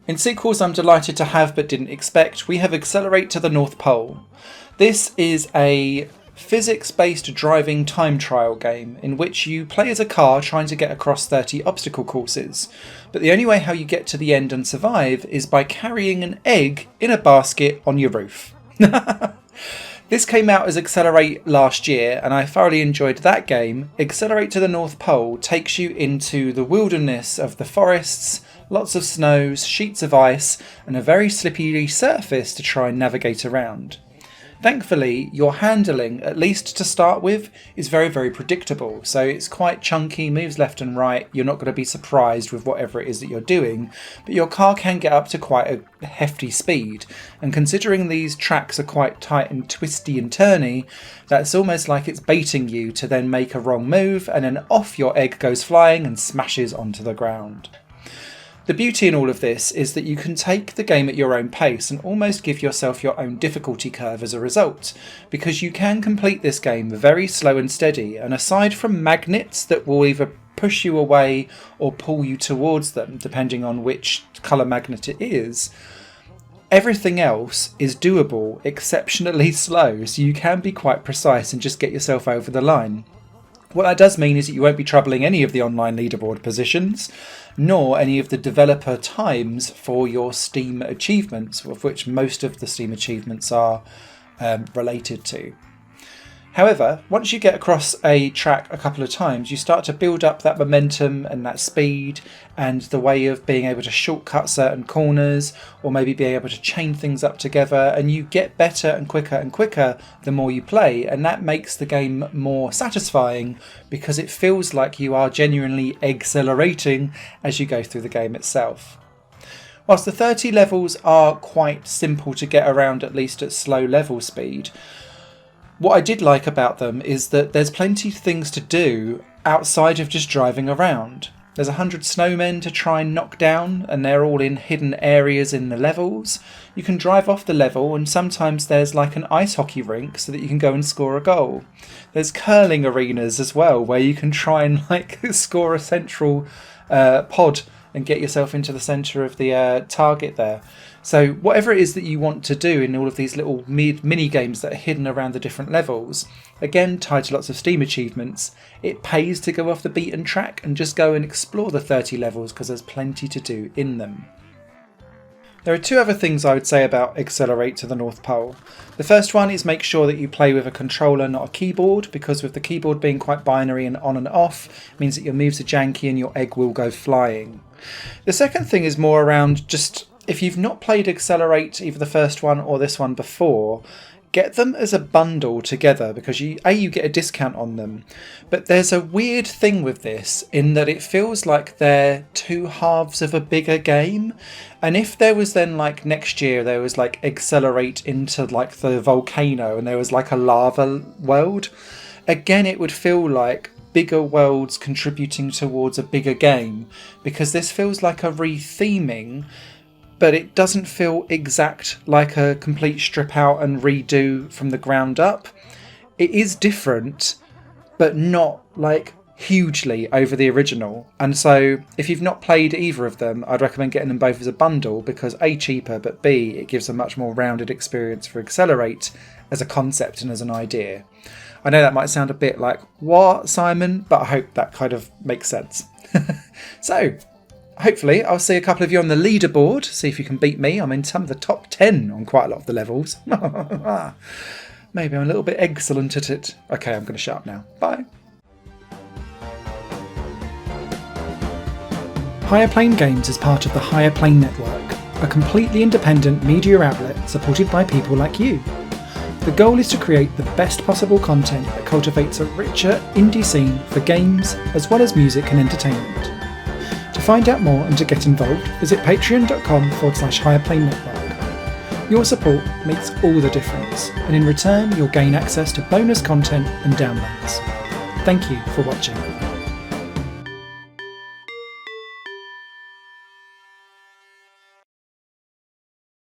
In sequels I'm delighted to have but didn't expect, we have Eggcelerate to the North Pole. This is a physics-based driving time trial game in which you play as a car trying to get across 30 obstacle courses. But the only way how you get to the end and survive is by carrying an egg in a basket on your roof. This came out as Eggcelerate last year and I thoroughly enjoyed that game. Eggcelerate to the North Pole takes you into the wilderness of the forests, lots of snows, sheets of ice and a very slippery surface to try and navigate around. Thankfully, your handling, at least to start with, is very, very predictable. So it's quite chunky, moves left and right. You're not going to be surprised with whatever it is that you're doing, but your car can get up to quite a hefty speed. And considering these tracks are quite tight and twisty and turny, that's almost like it's baiting you to then make a wrong move and then off your egg goes flying and smashes onto the ground. The beauty in all of this is that you can take the game at your own pace and almost give yourself your own difficulty curve as a result, because you can complete this game very slow and steady, and aside from magnets that will either push you away or pull you towards them, depending on which colour magnet it is, everything else is doable exceptionally slow, so you can be quite precise and just get yourself over the line. What that does mean is that you won't be troubling any of the online leaderboard positions, nor any of the developer times for your Steam achievements, of which most of the Steam achievements are related to. However, once you get across a track a couple of times, you start to build up that momentum and that speed and the way of being able to shortcut certain corners or maybe being able to chain things up together, and you get better and quicker the more you play, and that makes the game more satisfying because it feels like you are genuinely accelerating as you go through the game itself. Whilst the 30 levels are quite simple to get around, at least at slow level speed, what I did like about them is that there's plenty of things to do outside of just driving around. There's 100 snowmen to try and knock down, and they're all in hidden areas in the levels. You can drive off the level, and sometimes there's like an ice hockey rink so that you can go and score a goal. There's curling arenas as well, where you can try and score a central pod and get yourself into the centre of the target there. So whatever it is that you want to do in all of these little mini games that are hidden around the different levels, again tied to lots of Steam achievements, it pays to go off the beaten track and just go and explore the 30 levels because there's plenty to do in them. There are two other things I would say about Eggcelerate to the North Pole. The first one is make sure that you play with a controller, not a keyboard, because with the keyboard being quite binary and on and off, it means that your moves are janky and your egg will go flying. The second thing is more around just, if you've not played Eggcelerate, either the first one or this one before, get them as a bundle together because you get a discount on them. But there's a weird thing with this in that it feels like they're two halves of a bigger game. And if there was then next year there was Eggcelerate into the volcano and there was a lava world, again it would feel like bigger worlds contributing towards a bigger game, because this feels like a retheming, but it doesn't feel exact like a complete strip out and redo from the ground up. It is different, but not hugely over the original. And so if you've not played either of them, I'd recommend getting them both as a bundle because A, cheaper, but B, it gives a much more rounded experience for Eggcelerate as a concept and as an idea. I know that might sound a bit like, what, Simon? But I hope that kind of makes sense. So, hopefully I'll see a couple of you on the leaderboard, see if you can beat me. I'm in some of the top 10 on quite a lot of the levels. Maybe I'm a little bit excellent at it. Okay, I'm going to shut up now. Bye. Higher Plane Games is part of the Higher Plane Network, a completely independent media outlet supported by people like you. The goal is to create the best possible content that cultivates a richer indie scene for games as well as music and entertainment. To find out more and to get involved, visit patreon.com/Higher Network. Your support makes all the difference, and in return you'll gain access to bonus content and downloads. Thank you for watching.